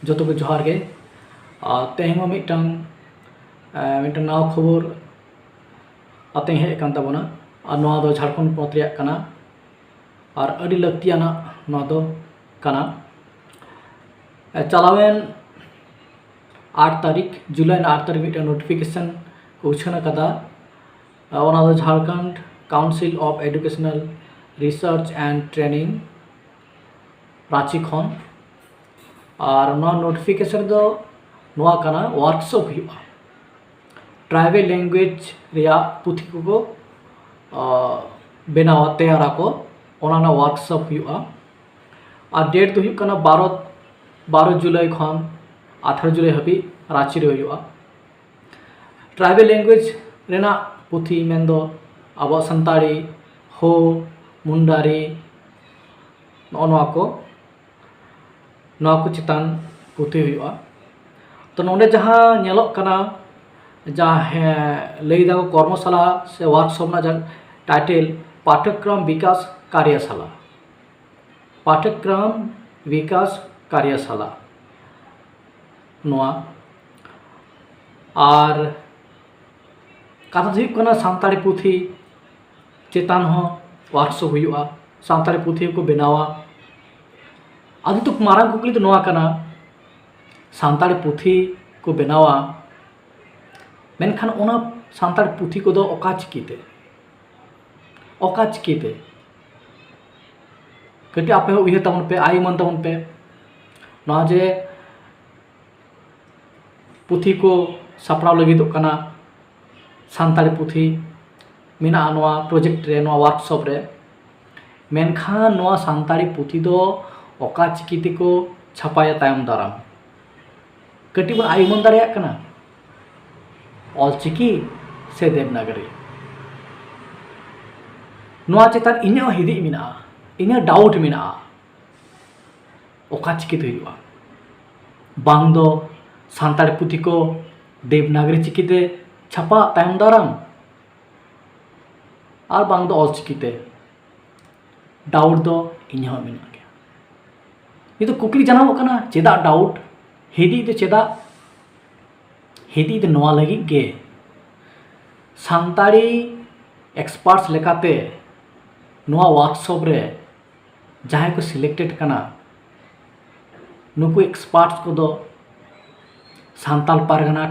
जो तो जोहार गे तेहें मिटन नाव खबर आते हेज कान ताबोना और नोआ दो झारखंड पोनत रेया काना और अड़ी लक्तियाना नोआ दो काना चलावेन 8 तारीख जुलाई 8 तारीख मिटन नोटिफिकेशन को उछाना कदा ओना दो Jharkhand council of educational research and training Ranchi खन और नोटिफिकेशन दो नोआ काना वर्कशॉप हुआ ट्राइबल लैंग्वेज रिया पुथी को बनावा तैयारा को ओना वर्कशॉप हुआ और डेट तो हुआ 12 जुलाई खन 18 जुलाई हाबी रांची रे हुआ ट्राइबल लैंग्वेज रेना पुथी मेंदो अब संताड़ी हो मुंडारी नोआ को चितान पुथी हुआ तो नोंडे जहाँ नेलोक कना जहाँ लैदा को कर्मशाला से वर्कशॉप ना टाइटल पाठ्यक्रम विकास कार्यशाला नोआ और कथा हुई कना सानताड़ी पुथी चेतान हो वर्कशॉप हुआ सानताड़ी पुथी को बनावा आदि तो मारांग कुकली तो नोआ कना सानताड़ी पुथी को बनावा मेनखान ओना सानताड़ी पुथी को दो ओका चिकीते कटी आपे उहे तबन पे आई मन तबन पे नोआ जे पुथी को सपड़ाव लगिदो कना सानताड़ी पुथी मेना नोआ प्रोजेक्ट रे नोआ वर्कशॉप रे मेनखान नोआ सानताड़ी पुथी दो ओका चिकीते को छापाया तायम दाराम कटी बन आई मन दाड़ेया कना ऑलचिकी से देवनागरी नोआ चेतान इन्या हिदी मिना इन्या डाउट मिना ओका चिकीते हुआ बांग दो सानताड़ी पुथी को देवनागरी चिकीते छापा तायम दाराम और बांग दो ऑलचिकीते डाउट दो इन्या मिना गया ये तो कुकली जाना कना चेदा डाउट हिदी तो चेदा हिदी तो नोआ लगी गे सानताड़ी एक्सपर्ट्स लेकाते नोआ वर्कशॉप रे जहां को सिलेक्टेड कना नुकु एक्सपर्ट्स को दो सानताल पारगना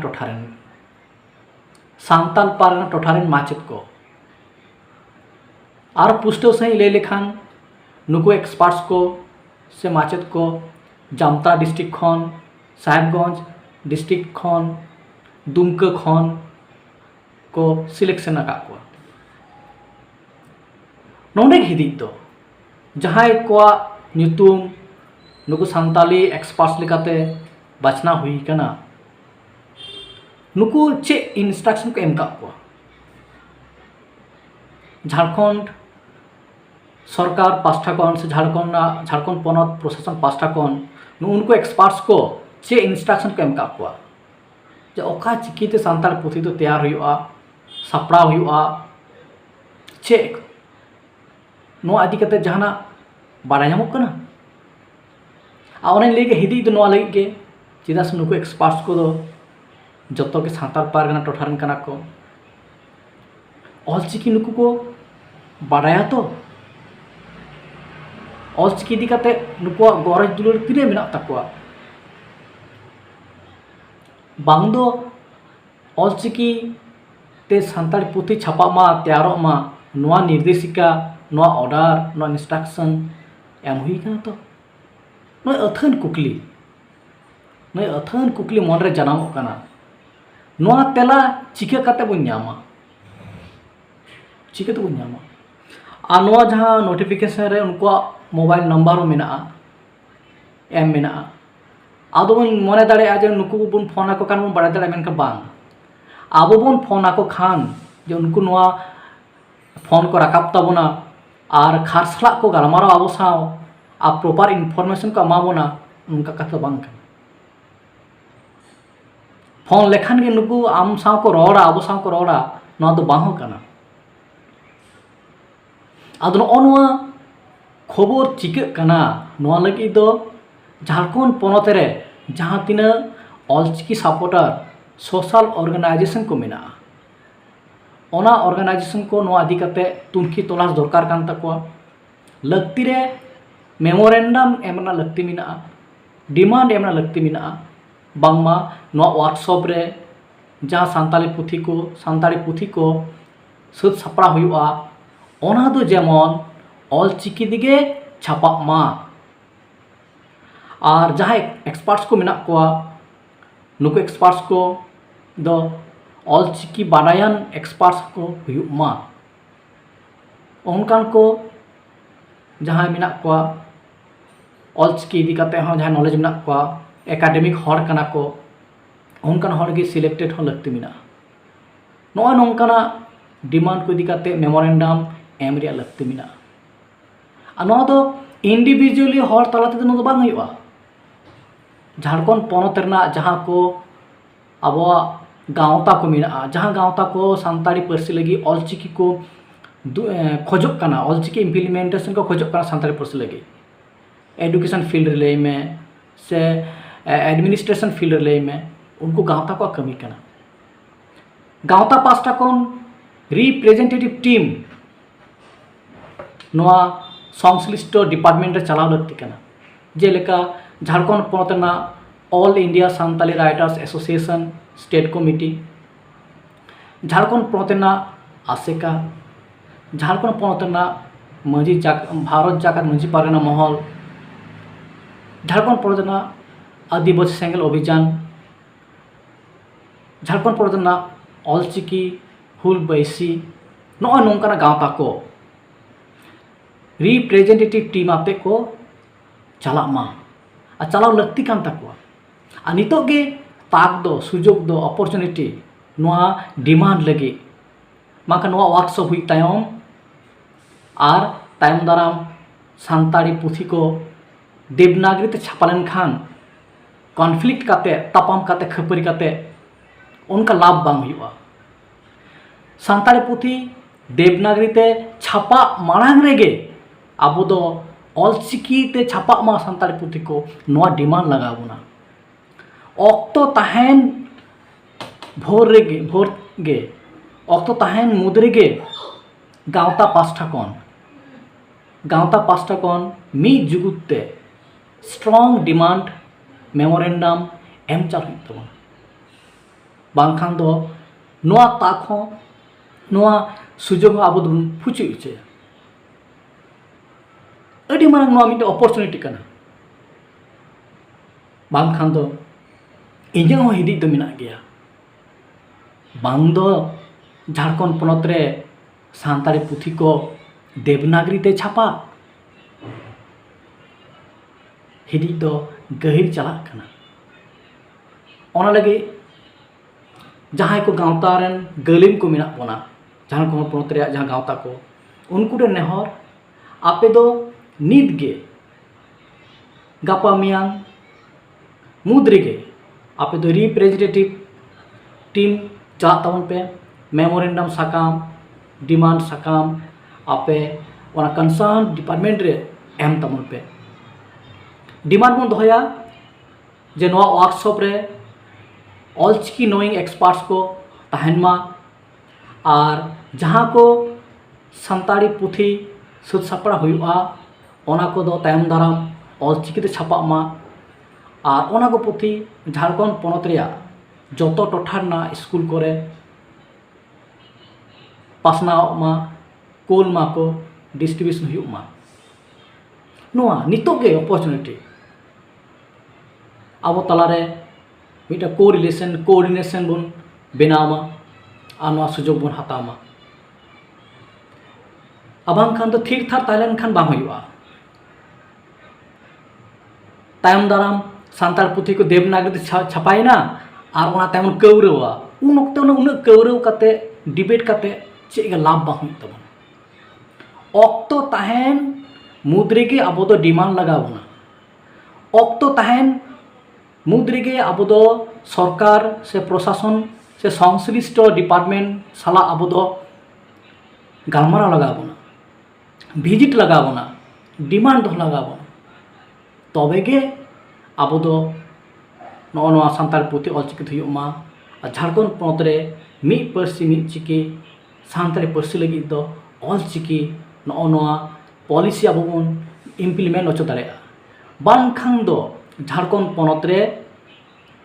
टोठारेन माचेद को और पुष्टो सही ले लेखान नुकु एक्सपर्ट्स को से माचेद को जामता डिस्ट्रिक्ट खन साहेबगंज डिस्ट्रिक्ट खन दुमका खन को सिलेक्शन आका को नोंडे हिदी तो जहां को नुतुम नुकु सानताली एक्सपर्ट्स लेकाते बचना हुई कना नुकु चे इंस्ट्रक्शन को एमका को झारखंड सरकार पास्टा कौन से झारखंड पनत प्रशासन पास्टा कौन उनको एक्सपर्ट्स को चे इंस्ट्रक्शन को एमका को जे ओका चिकीते सानताड़ पुथी तो तैयार हुआ सापड़ा हुआ चे नोआ इदी कते जहाना बाड़ा नामक कना आ ओने लेके हिदी तो नोआ लगी के चेदा से नुकु एक्सपर्ट्स को दो जतो के सानताड़ पारगना टोठारन कना को ऑलचिकी नुकु को बाड़ाया तो ऑलचिकी इदी कते नुकुआ गरज दुलर तिने मेना तकवा बांग दो ऑलचिकी ते सानताड़ी पुथी छापा मा तैयारो मा नोआ निर्देशिका नोआ ऑर्डर नोआ इंस्ट्रक्शन एम हुई कना तो नोय अथन कुकली मन रे जनामो कना नोआ तेला चिका कते बन न्यामा चिकाते बन न्यामा आ नोआ जहां नोटिफिकेशन रे उनको मोबाइल नंबर मेना एम मेना आदो बन मने दाड़े जे नुकु बन फोन आको कान बन बाड़ा दाड़े मेनका बांग आबो बन फोन आको खान जे उनको नोआ फोन को राकाब ताबोना और खारसला को गालमाराव आबो साव आ प्रॉपर इनफॉरमेशन को एमाबोना उनका कथा बांग फोन लेखान के नुकु आम साव को रोड़ा आबो साव को रोड़ा नोआ दो बांग कना आदो नोआ खबर चिका कना नोआ लगी दो झारखंड पनत रे जहाँ तीना ऑलचिकी सपोर्टर सोशल ऑर्गेनाइजेशन को मेना ओना ऑर्गेनाइजेशन को नोआ इदी कते तुनखी तलाश दरकार कान तकवा लगती रे मेमोरेंडम एमना लगती मिना डिमांड एमना लगती मिना बांगमा नोआ वर्कशॉप रे जहाँ सांताली पुथी को सद सापड़ा हुआ ओना दो जेमन ऑलचिकी दिगे छापा मा और जहाँ एक्सपर्ट्स को मेना कोआ नुको एक्सपर्ट्स को दो ऑलचिकी बाडायान एक्सपर्ट्स को हुयुग मा उनकान को जहाँ मेना कोआ ऑलचिकी इदी कते हो जहाँ नॉलेज मेना कोआ एकेडमिक हॉर कना को उनकान हॉर के सिलेक्टेड हो लगती मिना नोआ नोंकाना डिमांड को इदी कते मेमोरेंडम एम रिया लगती मिना नोआ दो इंडिविजुअली हॉर तलाते दो बांग हुयुआ झारखंड पनत रना जहाँ को अब गाँवता को मेना जहाँ गाँवता को सानताड़ी पार्सी लगी ऑलचिकी को खोजोग कना ऑलचिकी इम्प्लीमेंटेशन को खोजोग कना सानताड़ी पार्सी लगी एडुकेशन फील्ड रे में से एडमिनिस्ट्रेशन फील्ड रे में उनको गाँवता को कमी कना गाँवता पास्टा कौन रिप्रेजेंटेटिव टीम नोआ संश्लिष्ट डिपार्टमेंट रे चलाव लगती कना जेलेका झारखंड पनतना all India Santali writers association state committee Jharkhand पनतना आसेका झारखंड पनतना भारत जाकात मांझी पारगना महल झारखंड पनतना आदिवासी सेंगेल अभियान झारखंड पनतना ऑलचिकी हुल बैसी नॉय नोंकाना गाँवता को रिप्रेजेंटेटिव टीम आते को चला मा चलाव लगती कान तकवा आ नितो गे ताक दो सुजोग दो अपॉर्चुनिटी नोआ डिमांड लगे माका नोआ वर्कशॉप हुई तायम आर तायम दाराम सानताड़ी पुथी को देवनागरी ते छापा लेन खान कॉन्फ्लिक्ट काते तापाम काते खपरी काते उनका लाभ बांग हुआ सानताड़ी पुथी देवनागरी ते छापा मांग रेगे अब दो ऑलचिकी ते छापा मा सानताड़ी पुथी को नोआ डिमांड लगा बुना ऑक्तो ताहेन भोर गे ऑक्तो ताहेन मुद्रे गे गाँवता पास्टा कौन मी जुगुते स्ट्रॉन्ग डिमांड मेमोरेंडम एम चाल हुई तबन बांखान दो नोआ ताक हो नोआ सुजोग अब फुचु इचे अड़ी मारंग नोआ मिटे अपॉर्चुनिटी कना बांखान दो इंजन हो हिदी दो मिना गया बांग दो झारखंड पनत रे सानताड़ी पुथी को देवनागरी ते छापा हिदी दो गहिर चला कना ओना लगे जहाँ को गाँवता रेन गलिम को मिना बोना झारखंड पनत रे जहाँ गाँवता को उनको रे नेहर आपे दो नीत गे गापा मियांग मुद्रे गे आपे दो रिप्रेजेंटेटिव टीम चला तबन पे मेमोरेंडम साकाम डिमांड साकाम आपे ओना कंसर्न डिपार्टमेंट रे एम तबन पे डिमांड बन दोया जे नोआ वर्कशॉप रे ऑलचिकी नोइंग एक्सपर्ट्स को तहन मा और जहाँ को सानताड़ी पुथी सद सापड़ा हुआ ओना को दो तायम दाराम ऑलचिकी ते छापा मा और ओना को पुथी झारखंड पनत रेया जतो टोठा ना स्कूल करे पासनाव मा कोल मा को डिस्ट्रीब्यूशन हुई मा नोआ नितो गे अपॉर्चुनिटी अब तलारे मिटा कोऑर्डिनेशन बन बनामा और नोआ सुजोग बन हतामा अब खान तो ठीक ठाक ताइलन खान बांग हुआ तायम दाराम सानताड़ पुथी को देवनागरी छापायना और ओना तायम कौरवा उन वक्त उन कौरव काते डिबेट काते चेक लाभ बांग हुई तबन ऑक्तो ताहेन मुद्रे के अब दो डिमांड लगा बना ऑक्तो ताहेन मुद्रे के अब दो सरकार से प्रशासन से संश्लिष्ट डिपार्टमेंट साला अब दो गालमारा लगा बना भिजिट लगा बना डिमांड लगा बना तबे गे अब दो नोआ सानताली पुथी ऑलचिकी हुयुमा झारखंड पनत रे मी पार्सी मी चिकी सानताली पार्सी लगी दो ऑलचिकी नोआ पॉलिसी अब बन इम्प्लीमेंट होचो दाड़ेया बानखान दो झारखंड पनत रे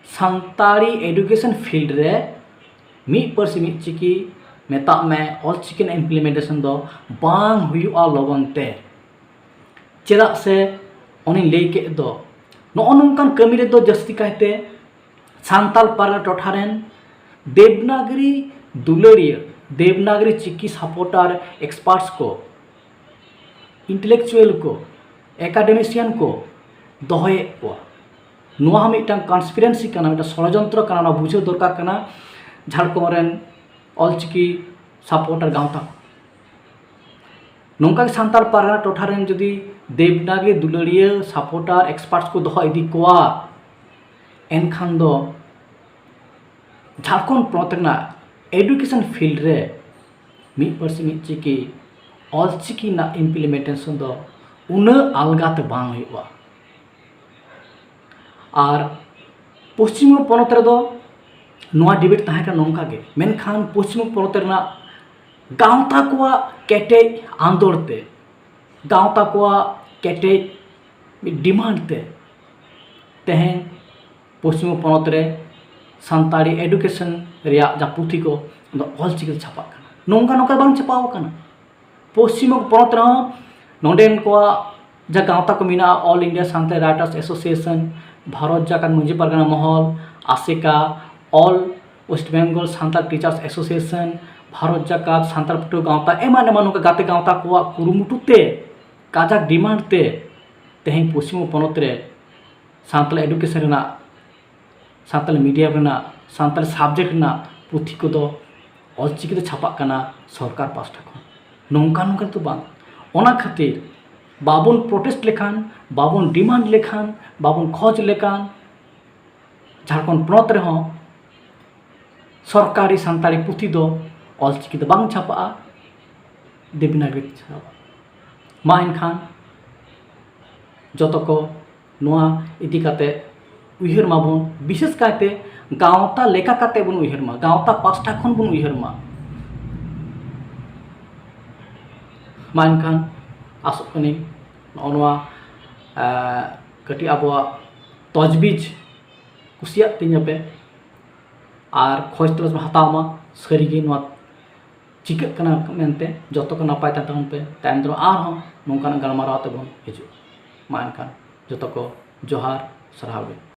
सानताली एडुकेशन फील्ड रे मी पार्सी मी चिकी मेता में ऑलचिकी इम्प्लीमेंटेशन दो बांग हुयुआ लगनते चेदा से उन्हें लई के दो नोंकान कमी रे दो जस्ती कहते सानताल पारगा टोठारेन देवनागरी दुलरिया देवनागरी चिकी सपोर्टर एक्सपर्ट्स को इंटेलेक्चुअल को एकाडेमिशियन को दोहे को नुआ मिटन कन्स्पिरेंसी कना मिटन षड़यंत्र कना बुझे दरकार कना झारखंड रेन ऑलचिकी सपोर्टर गांवता नोंका सानताल पारगा टोठारेन जदि देवनागरी दुलरिया सपोर्टर एक्सपर्ट्स को दोह इदी कोआ एनखान दो झारखंड पनत एडुकेशन फील्ड रे मी पार्सी मी चिकी ऑलचिकी ना इम्प्लीमेंटेशन दो उना अलगाते बांग हुआ और पश्चिम पनत रे दो नोआ डिबेट ताहे का नोंका गे मेनखान पश्चिम पनत रे ना गांवता कोआ केटे आंदोलते गांवता कोआ केटे डिमांड ते तेहें पश्चिम पनत रे सानताली एडुकेशन रिया जा पुथी को ऑलचिकी छापा नोंका नोंका बांग छापाव कना पश्चिम पनत रे नोडेन कोआ जा गांवता को मिना all India Santali writers association Bharat Jakat Majhi Pargana Mahal आसिका all West Bengal Santal teachers association Bharat Jakat Santal पटो गांवता एमान एमान नोंका गाते गांवता कोआ कुरुमुटुते काजाक डिमांड ते तेहें पश्चिम पनत रे सानताल एडुकेशन रेना सानताल मीडिया रेना सानताल सब्जेक्ट रेना पुथी को दो ऑलचिकी ते छापा कना सरकार पास्टा खन नोंका नोंका तो बांग ओना खातिर बाबन प्रोटेस्ट लेखान बाबन डिमांड लेखान बाबन खोज लेखान झारखंड पनत रे सरकारी सानताली पुथी दो ऑलचिकी ते बांग छापा देवनागरी छापा मा एनखान जतो को नोआ इदी काते उइहर माबन विशेष काते गांवता लेका काते बन उइहर मा गांवता पास्टा खन बन उइहर मा एनखान आसो कनी नोआ कटी आबो तजबीज कुसिया तिनपे और खोज तलाश में हताव मा सरीगे नोआ चिका कना मेनते जतो को नापाय तान पे तायम दो आर नोंकान गलमाराव तबन हिजु मा एनखान जतो को जोहार सराहवे।